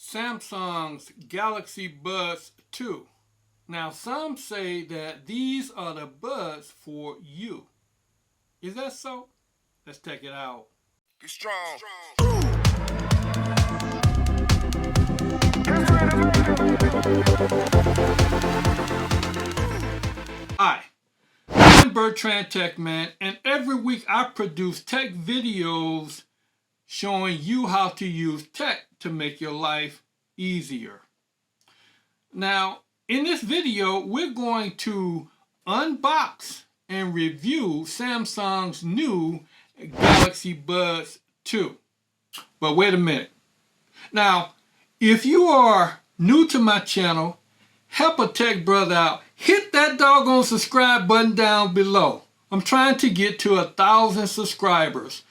Samsung's Galaxy Buds 2. Now, some say that these are the buds for you. Is that so? Let's check it out. Be strong. Hi, I'm Bertrand Techman, and every week I produce tech videos showing you how to use tech to make your life easier. Now, in this video, we're going to unbox and review Samsung's new Galaxy Buds 2. But wait a minute. Now, if you are new to my channel, help a tech brother out. Hit that doggone subscribe button down below. I'm trying to get to 1,000 subscribers.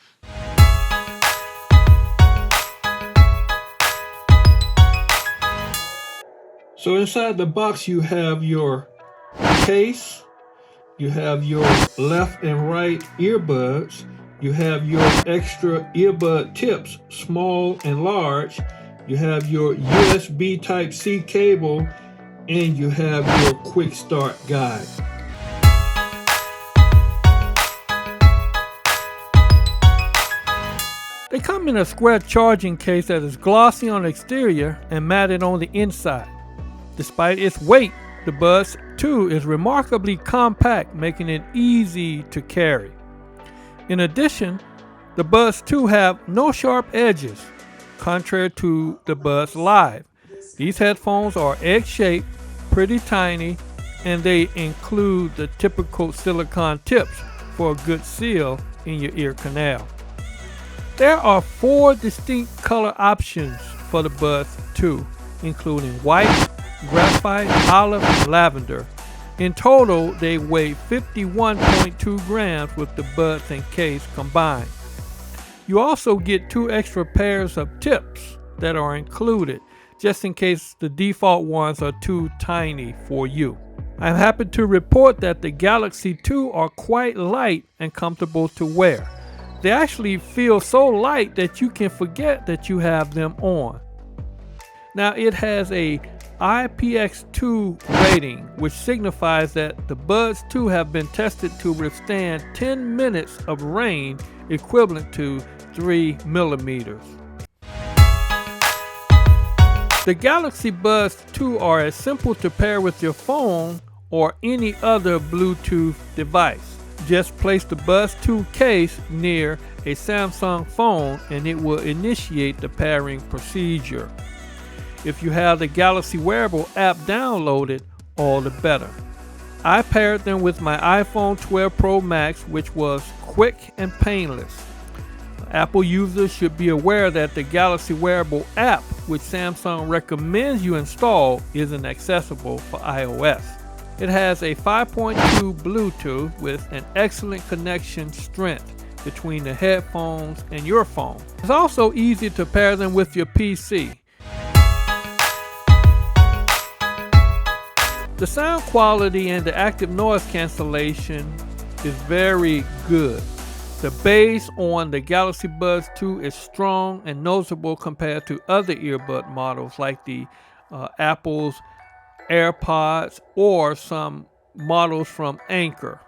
So inside the box you have your case, you have your left and right earbuds, you have your extra earbud tips, small and large, you have your USB Type-C cable, and you have your quick start guide. They come in a square charging case that is glossy on the exterior and matted on the inside. Despite its weight, the Buds 2 is remarkably compact, making it easy to carry. In addition, the Buds 2 have no sharp edges, contrary to the Buds Live. These headphones are egg-shaped, pretty tiny, and they include the typical silicone tips for a good seal in your ear canal. There are 4 distinct color options for the Buds 2, including white, graphite, olive, and lavender. In total, they weigh 51.2 grams with the buds and case combined. You also get 2 extra pairs of tips that are included, just in case the default ones are too tiny for you. I'm happy to report that the Galaxy 2 are quite light and comfortable to wear. They actually feel so light that you can forget that you have them on. Now, it has a IPX2 rating, which signifies that the Buds 2 have been tested to withstand 10 minutes of rain, equivalent to 3 millimeters. The Galaxy Buds 2 are as simple to pair with your phone or any other Bluetooth device. Just place the Buds 2 case near a Samsung phone and it will initiate the pairing procedure. If you have the Galaxy Wearable app downloaded, all the better. I paired them with my iPhone 12 Pro Max, which was quick and painless. Apple users should be aware that the Galaxy Wearable app, which Samsung recommends you install, isn't accessible for iOS. It has a 5.2 Bluetooth with an excellent connection strength between the headphones and your phone. It's also easy to pair them with your PC. The sound quality and the active noise cancellation is very good. The bass on the Galaxy Buds 2 is strong and noticeable compared to other earbud models like the Apple's AirPods or some models from Anker.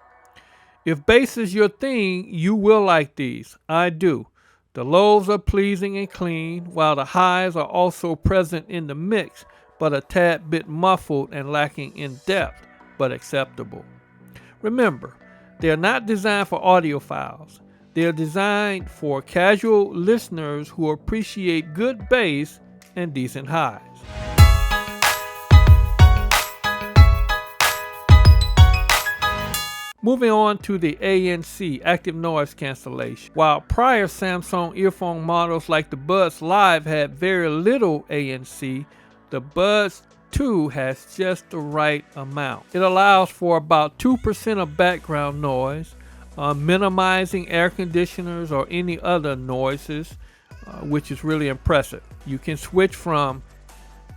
If bass is your thing, you will like these. I do. The lows are pleasing and clean, while the highs are also present in the mix, but a tad bit muffled and lacking in depth, but acceptable. Remember, they are not designed for audiophiles. They are designed for casual listeners who appreciate good bass and decent highs. Moving on to the ANC, active noise cancellation. While prior Samsung earphone models like the Buds Live had very little ANC, the Buds 2 has just the right amount. It allows for about 2% of background noise, minimizing air conditioners or any other noises, which is really impressive. You can switch from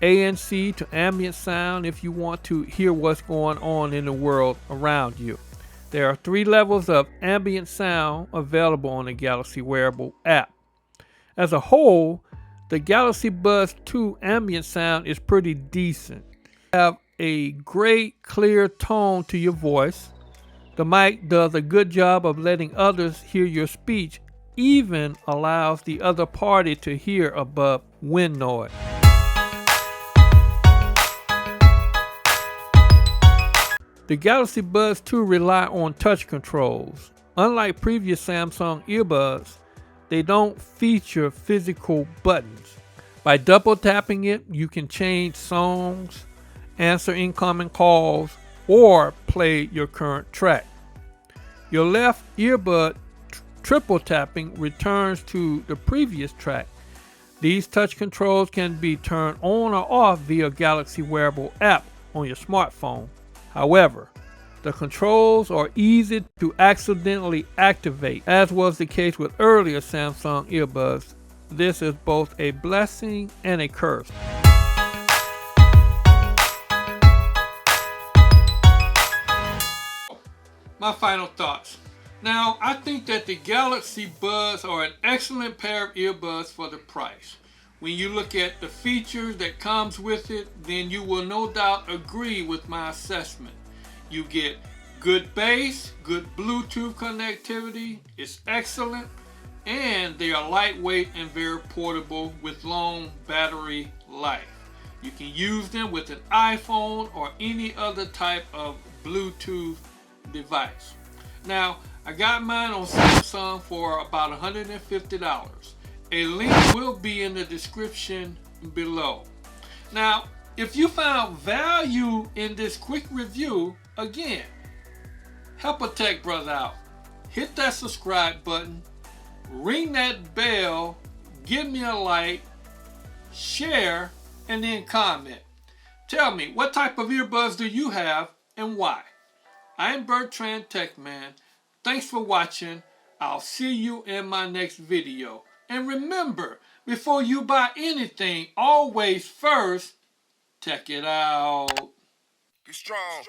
ANC to ambient sound if you want to hear what's going on in the world around you. There are 3 levels of ambient sound available on the Galaxy Wearable app. As a whole, The Galaxy Buds 2 ambient sound is pretty decent. You have a great clear tone to your voice. The mic does a good job of letting others hear your speech, even allows the other party to hear above wind noise. The Galaxy Buds 2 rely on touch controls. Unlike previous Samsung earbuds, they don't feature physical buttons. By double tapping it, you can change songs, answer incoming calls, or play your current track. Your left earbud triple tapping returns to the previous track. These touch controls can be turned on or off via Galaxy Wearable app on your smartphone. However, the controls are easy to accidentally activate, as was the case with earlier Samsung earbuds. This is both a blessing and a curse. My final thoughts. Now, I think that the Galaxy Buds are an excellent pair of earbuds for the price. When you look at the features that comes with it, then you will no doubt agree with my assessment. You get good bass, good Bluetooth connectivity, it's excellent, and they are lightweight and very portable with long battery life. You can use them with an iPhone or any other type of Bluetooth device. Now, I got mine on Samsung for about $150. A link will be in the description below. Now, if you found value in this quick review, again, help a tech brother out. Hit that subscribe button, ring that bell, give me a like, share, and then comment. Tell me, what type of earbuds do you have and why? I'm Bertrand Techman. Thanks for watching. I'll see you in my next video. And remember, before you buy anything, always first, check it out. Be strong.